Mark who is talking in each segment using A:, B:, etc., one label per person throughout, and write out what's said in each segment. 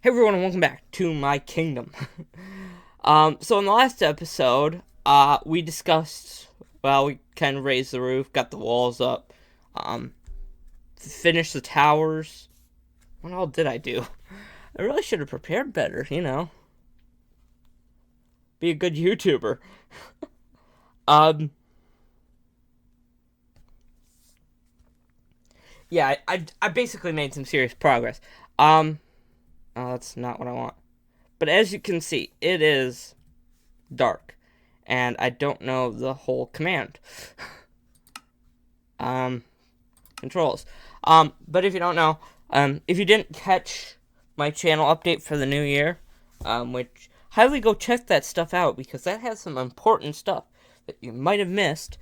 A: Hey everyone, and welcome back to my kingdom. So in the last episode, we discussed, we kind of raised the roof, got the walls up, finished the towers. What all did I do? I really should have prepared better, Be a good YouTuber. Yeah, I basically made some serious progress. Oh, that's not what I want. But as you can see, it is dark, and I don't know the whole command. Controls. But if you don't know, if you didn't catch my channel update for the new year, which highly go check that stuff out because that has some important stuff that you might have missed.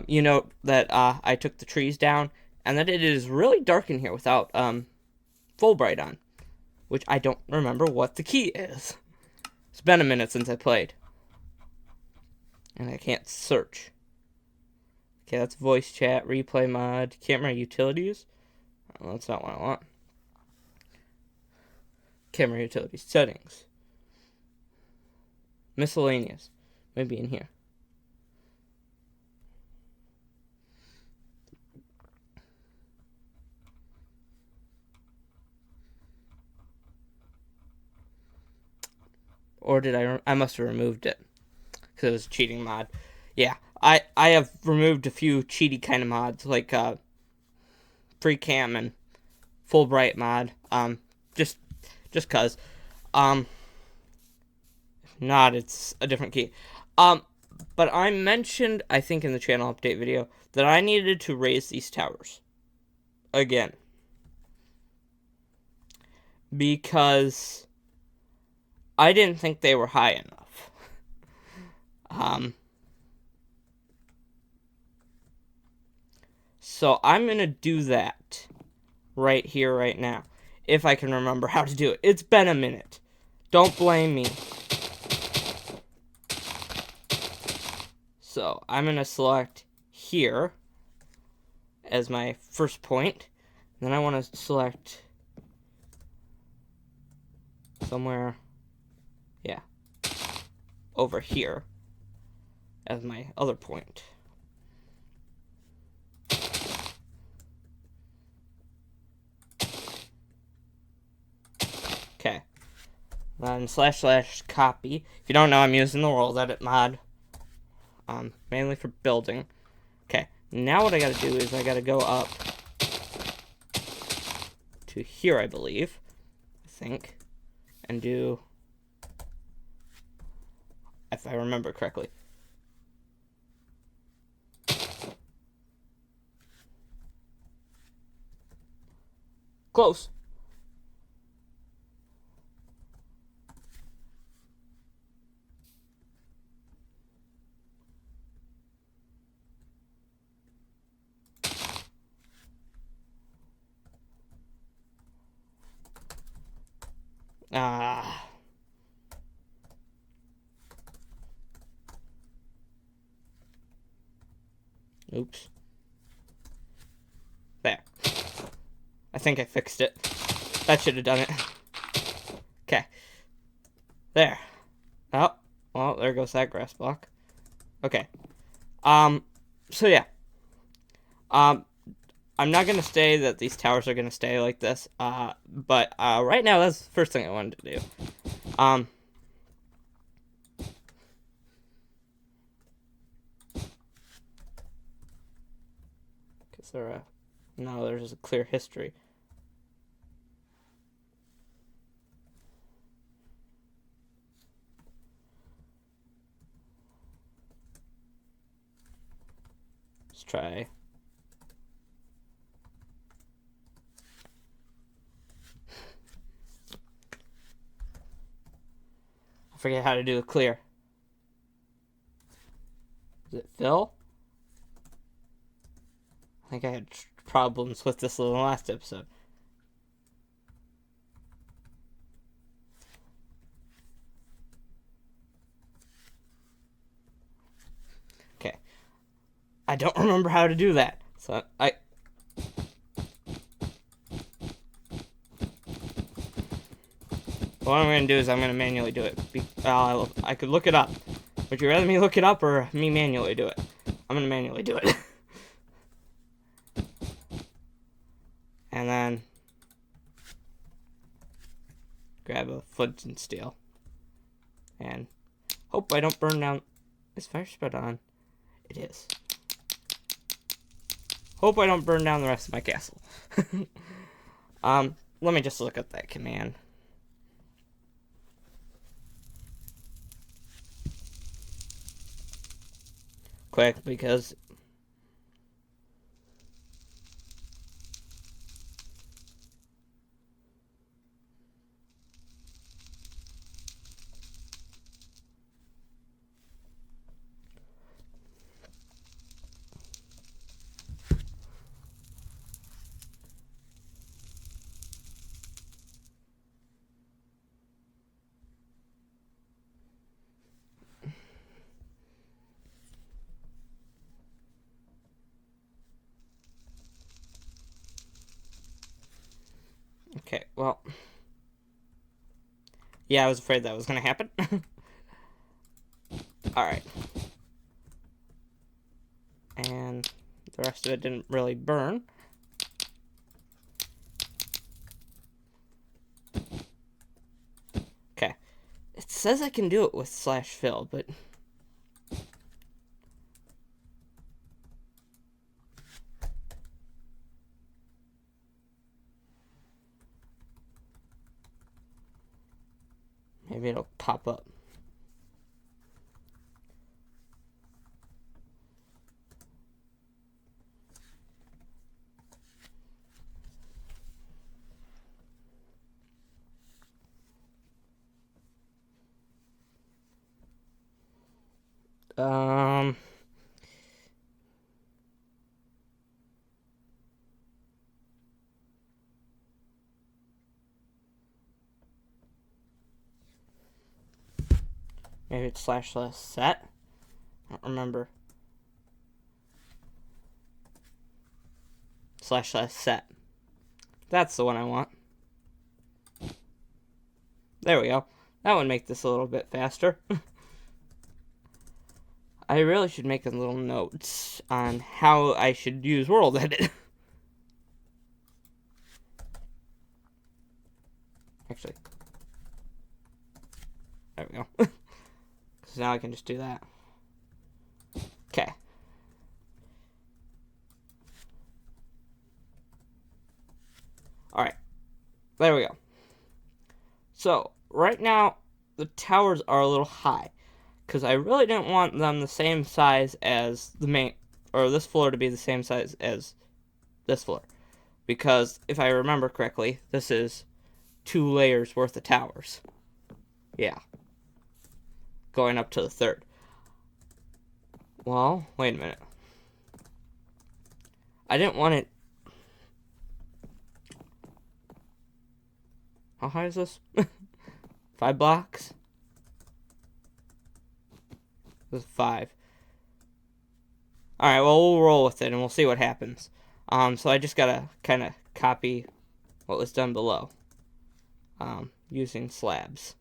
A: You know that I took the trees down, and that it is really dark in here without full bright on, which I don't remember what the key is. It's been a minute since I played, and I can't search. Okay, that's voice chat, replay mod, camera utilities. Oh, that's not what I want. Camera utilities, settings. Miscellaneous. Maybe in here. Or did I must have removed it. Because it was a cheating mod. Yeah, I have removed a few cheaty kind of mods, like free cam and full bright mod. Just cause. If not, it's a different key. But I mentioned, I think in the channel update video, that I needed to raise these towers. Again. Because I didn't think they were high enough. So I'm going to do that right here, right now. If I can remember how to do it. It's been a minute. Don't blame me. So I'm going to select here as my first point. Then I want to select somewhere, yeah, over here as my other point. Okay. Then / copy. If you don't know, I'm using the World Edit mod. Mainly for building. Okay. Now what I gotta do is I gotta go up to here, I believe. I think. And do, if I remember correctly, close. Oops. There. I think I fixed it. That should have done it. Okay. There. Oh, well, there goes that grass block. Okay. So yeah. I'm not gonna say that these towers are gonna stay like this. But right now that's the first thing I wanted to do. Cause there's a clear history. Let's try. I forget how to do a clear. Is it fill? I think I had problems with this in the last episode. Okay. I don't remember how to do that. So What I'm going to do is I'm going to manually do it. I could look it up. Would you rather me look it up or me manually do it? I'm going to manually do it. And then grab a flint and steel. And hope I don't burn down. Is fire spread on? It is. Hope I don't burn down the rest of my castle. Let me just look up that command. Quick, because okay, well, yeah, I was afraid that was going to happen. Alright. And the rest of it didn't really burn. Okay. It says I can do it with /fill, but maybe it'll pop up. Maybe it's /set. I don't remember. /set. That's the one I want. There we go. That would make this a little bit faster. I really should make a little notes on how I should use World Edit. Actually. There we go. Because now I can just do that. Okay. Alright. There we go. So, right now, the towers are a little high. Because I really didn't want them the same size as the main, or this floor to be the same size as this floor. Because, if I remember correctly, this is 2 layers worth of towers. Yeah. Going up to the 3rd. Well, wait a minute. I didn't want it. How high is this? 5 blocks? This is 5. Alright, well, we'll roll with it and we'll see what happens. So I just gotta kind of copy what was done below. Using slabs.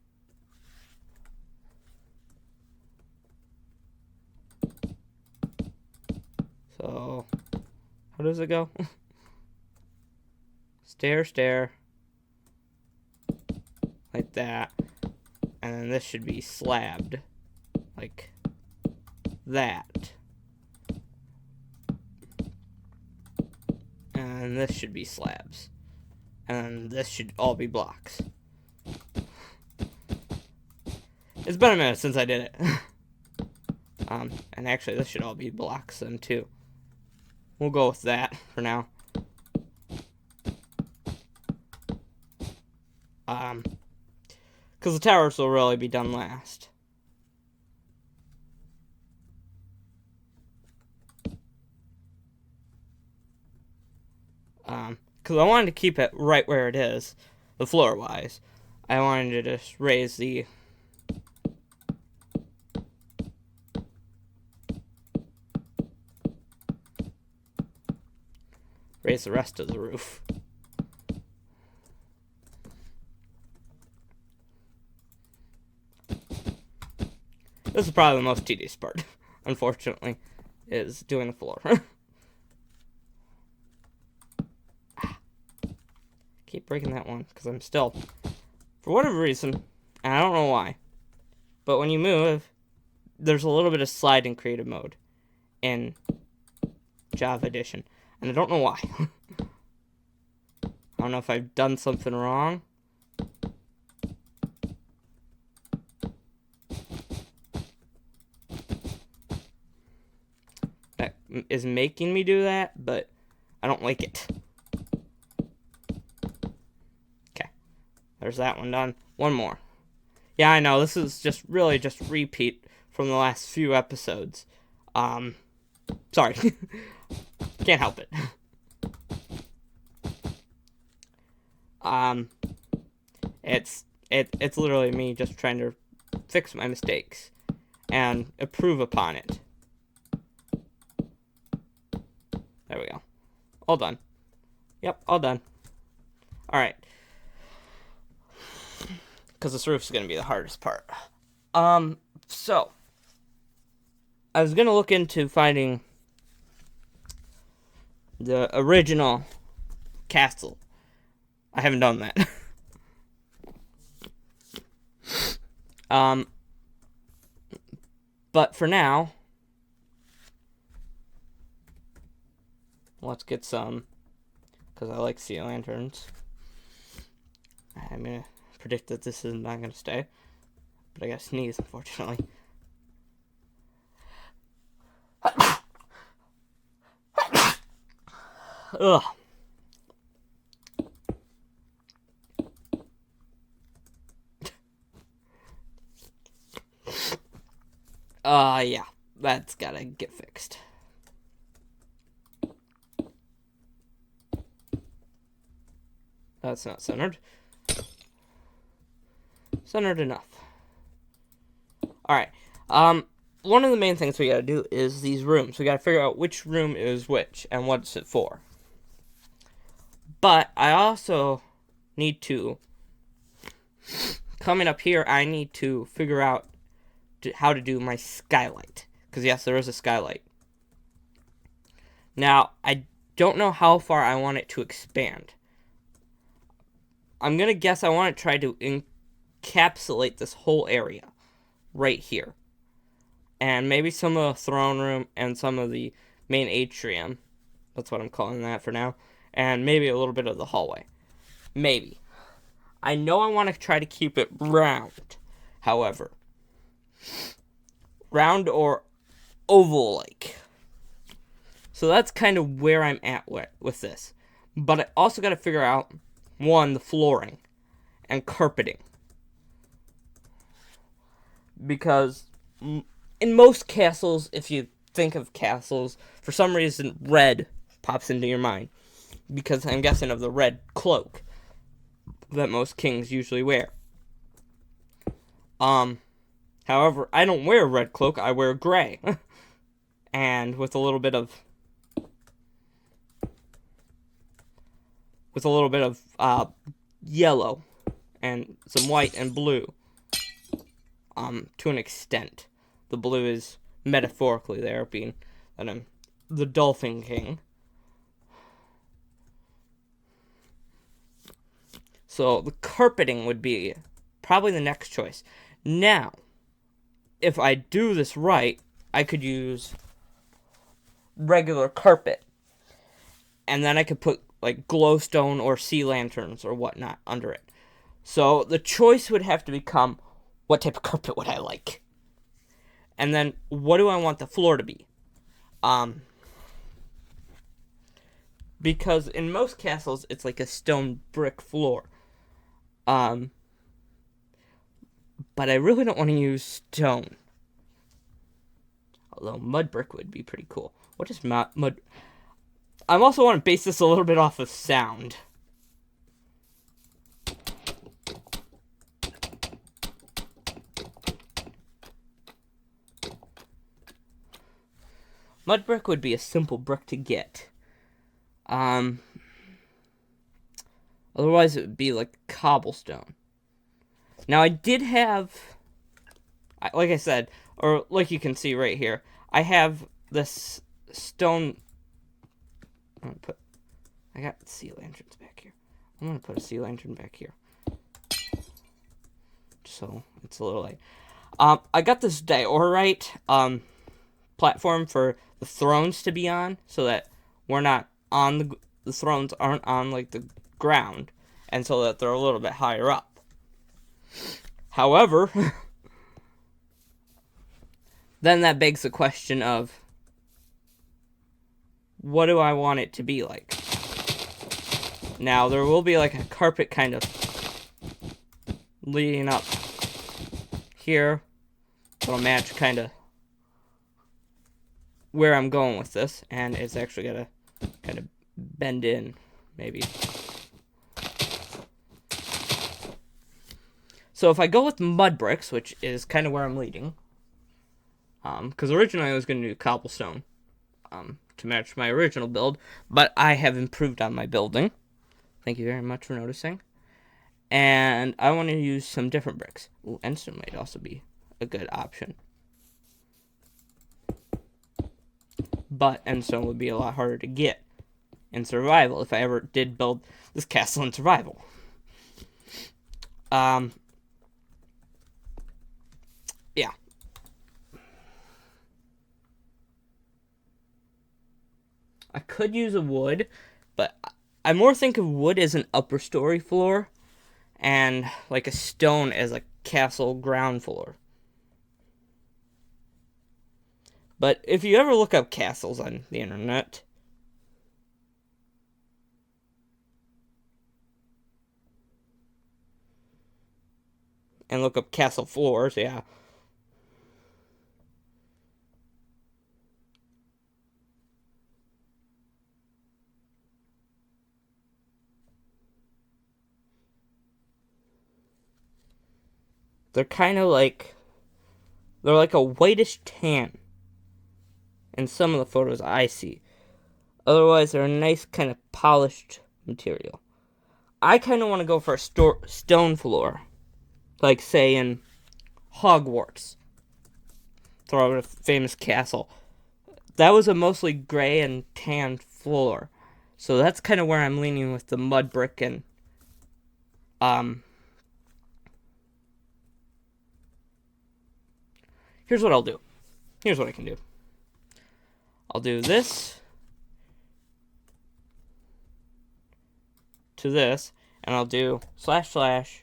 A: So, how does it go? Stair, stair. Like that. And then this should be slabbed. Like that. And this should be slabs. And this should all be blocks. It's been a minute since I did it. And actually this should all be blocks then too. We'll go with that for now. Because the towers will really be done last. Because I wanted to keep it right where it is, the floor-wise. I wanted to just raise the rest of the roof. This is probably the most tedious part, unfortunately, is doing the floor. Keep breaking that one, because I'm still, for whatever reason, and I don't know why, but when you move, there's a little bit of slide in creative mode in Java Edition, and I don't know why. I don't know if I've done something wrong. That is making me do that, but I don't like it. Okay, there's that one done. One more. Yeah, I know, this is just really just repeat from the last few episodes. Sorry. Can't help it. It's literally me just trying to fix my mistakes and improve upon it. There we go. All done. Yep, all done. Alright. Because this roof's going to be the hardest part. So. I was going to look into finding the original castle. I haven't done that. But for now, let's get some, because I like sea lanterns. I'm going to predict that this is not going to stay, but I got to sneeze, unfortunately. Ugh. Yeah, that's gotta get fixed. That's not centered. Centered enough. Alright, one of the main things we gotta do is these rooms. We gotta figure out which room is which and what's it for. But I also need to, coming up here, I need to figure out how to do my skylight. Because yes, there is a skylight. Now, I don't know how far I want it to expand. I'm going to guess I want to try to encapsulate this whole area right here. And maybe some of the throne room and some of the main atrium. That's what I'm calling that for now. And maybe a little bit of the hallway. Maybe. I know I want to try to keep it round, however. Round or oval-like. So that's kind of where I'm at with this. But I also got to figure out, one, the flooring and carpeting. Because in most castles, if you think of castles, for some reason red pops into your mind. Because I'm guessing of the red cloak that most kings usually wear. However, I don't wear a red cloak, I wear gray. And with a little bit of yellow and some white and blue. To an extent. The blue is metaphorically there, being that I'm the Dolphin King. So the carpeting would be probably the next choice. Now, if I do this right, I could use regular carpet. And then I could put like glowstone or sea lanterns or whatnot under it. So the choice would have to become, what type of carpet would I like? And then, what do I want the floor to be? Because in most castles, it's like a stone brick floor. But I really don't want to use stone. Although mud brick would be pretty cool. What is mud? I also want to base this a little bit off of sound. Mud brick would be a simple brick to get. Otherwise it would be like cobblestone. Now I like I said, or like you can see right here, I have this stone. I got sea lanterns back here. I'm gonna put a sea lantern back here, so it's a little light. I got this diorite platform for the thrones to be on, so that we're not on the thrones aren't on like the ground, and so that they're a little bit higher up. However, then that begs the question of, what do I want it to be like? Now, there will be like a carpet kind of leading up here. It'll match kind of where I'm going with this, and it's actually gonna kind of bend in, maybe. So if I go with mud bricks, which is kind of where I'm leading, because originally I was going to do cobblestone to match my original build, but I have improved on my building. Thank you very much for noticing. And I want to use some different bricks. Ooh, endstone might also be a good option. But endstone would be a lot harder to get in survival if I ever did build this castle in survival. Yeah. I could use a wood, but I more think of wood as an upper story floor and like a stone as a castle ground floor. But if you ever look up castles on the internet, and look up castle floors, yeah. They're kind of like, they're like a whitish tan in some of the photos I see. Otherwise, they're a nice kind of polished material. I kind of want to go for a stone floor, like say in Hogwarts. Throw out a famous castle. That was a mostly gray and tan floor. So that's kind of where I'm leaning with the mud brick and here's what I'll do. Here's what I can do. I'll do this to this, and I'll do //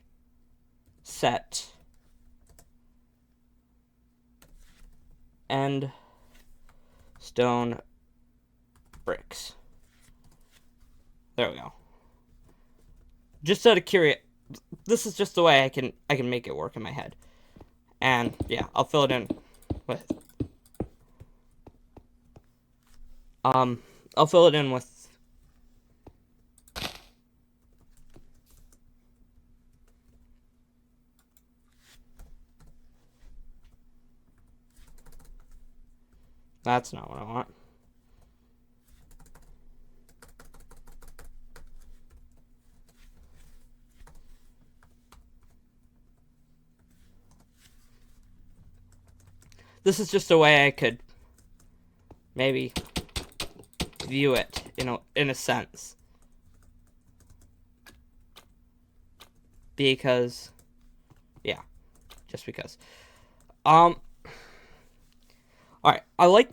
A: set and stone bricks. There we go. Just out of curiosity, this is just the way I can make it work in my head. And yeah, I'll fill it in with I'll fill it in with that's not what I want. This is just a way I could maybe view it, in a sense. Because, yeah, just because. Alright, I like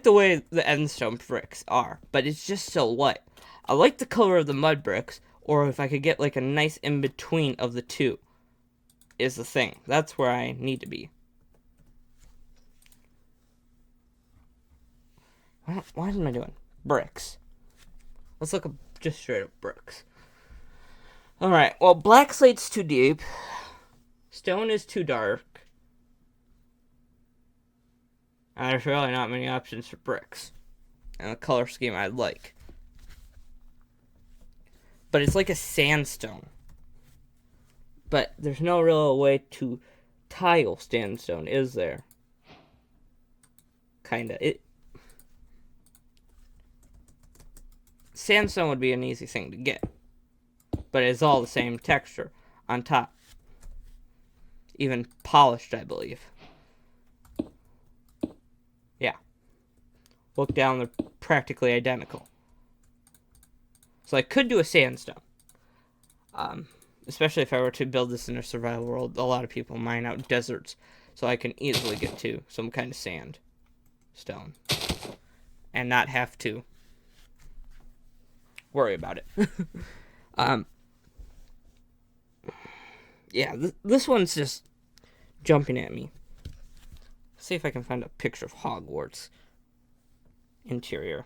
A: the way the endstone bricks are, but it's just so light. I like the color of the mud bricks, or if I could get like a nice in-between of the two, is the thing. That's where I need to be. What am I doing? Bricks. Let's look up just straight up bricks. Alright, well, black slate's too deep. Stone is too dark. And there's really not many options for bricks. And the color scheme I'd like. But it's like a sandstone. But there's no real way to tile sandstone, is there? Kinda. Sandstone would be an easy thing to get. But it's all the same texture on top. even polished, I believe. Yeah. Look down, they're practically identical. So I could do a sandstone. Especially if I were to build this in a survival world. A lot of people mine out deserts, so I can easily get to some kind of sandstone. And not have to worry about it. Yeah, this one's just jumping at me. See if I can find a picture of Hogwarts interior.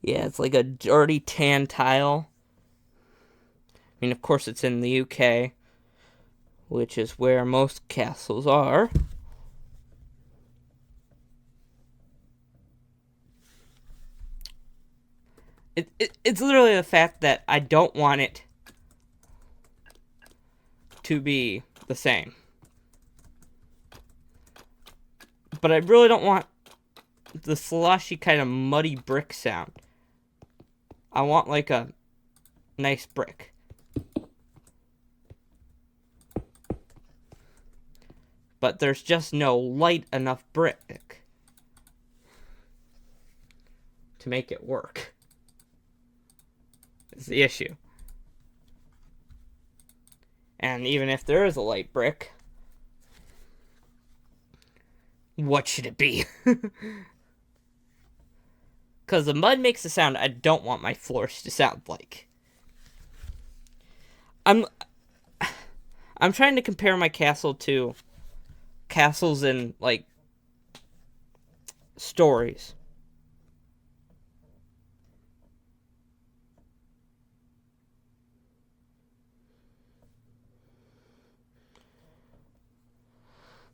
A: Yeah, it's like a dirty tan tile. I mean, of course, it's in the UK, which is where most castles are. It's literally the fact that I don't want it to be the same. But I really don't want the slushy kind of muddy brick sound. I want like a nice brick. But there's just no light enough brick to make it work. Is the issue. And even if there is a light brick, what should it be? Because the mud makes a sound I don't want my floors to sound like. I'm trying to compare my castle to castles in, like, stories.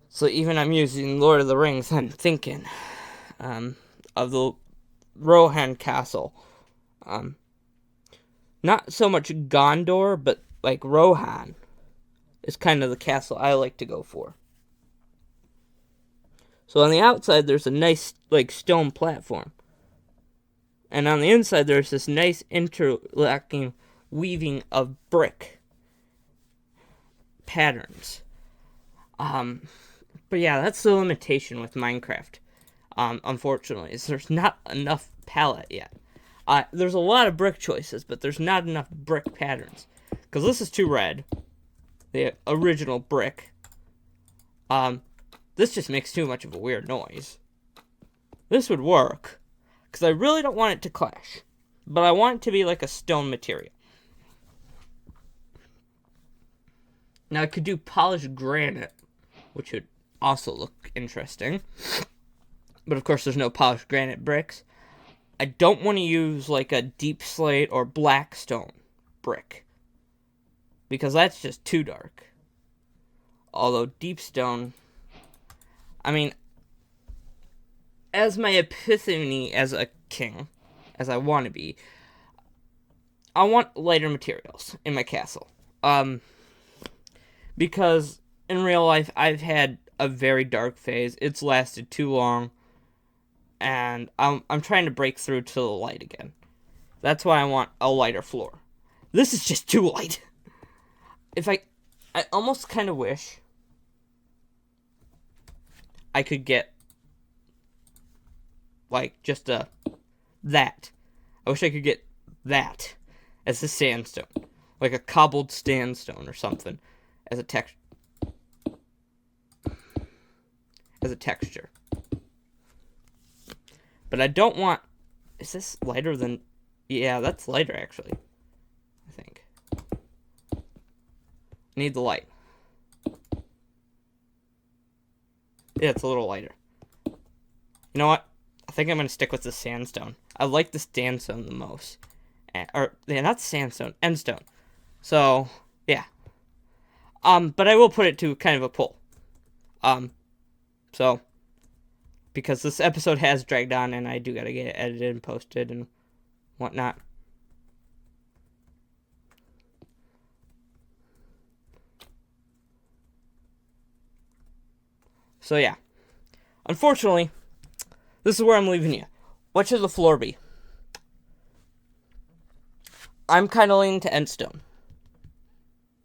A: So even I'm using Lord of the Rings, I'm thinking of the Rohan Castle. Not so much Gondor, but like Rohan is kind of the castle I like to go for. So on the outside, there's a nice like stone platform. And on the inside, there's this nice interlocking weaving of brick patterns. But yeah, that's the limitation with Minecraft. Unfortunately, is there's not enough palette yet. There's a lot of brick choices, but there's not enough brick patterns. Because this is too red. The original brick. This just makes too much of a weird noise. This would work. Because I really don't want it to clash. But I want it to be like a stone material. Now I could do polished granite, which would also look interesting. But of course there's no polished granite bricks. I don't want to use like a deep slate or black stone brick. Because that's just too dark. Although deep stone, I mean, as my epiphany as a king, as I want to be, I want lighter materials in my castle. Because in real life, I've had a very dark phase. It's lasted too long. And I'm trying to break through to the light again. That's why I want a lighter floor. This is just too light. If I almost kind of wish I could get like just that. I wish I could get that as a sandstone, like a cobbled sandstone or something, as a texture. But I don't want. Is this lighter than? Yeah, that's lighter actually. I think. Need the light. Yeah, it's a little lighter. You know what? I think I'm gonna stick with the sandstone. I like the sandstone the most. Not sandstone, endstone. So, yeah. But I will put it to kind of a pull. So, because this episode has dragged on and I do gotta get it edited and posted and whatnot. So yeah. Unfortunately, this is where I'm leaving you. What should the floor be? I'm kind of leaning to Endstone.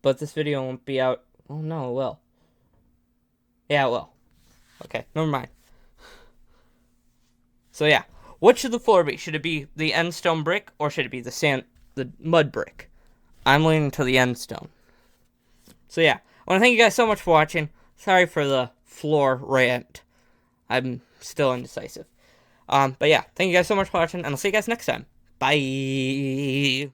A: But this video won't be out. Oh no, it will. Yeah, it will. Okay, never mind. So yeah, what should the floor be? Should it be the Endstone brick or should it be the mud brick? I'm leaning to the Endstone. So yeah, I want to thank you guys so much for watching. Sorry for the floor rant. I'm still indecisive. But yeah, thank you guys so much for watching, and I'll see you guys next time. Bye.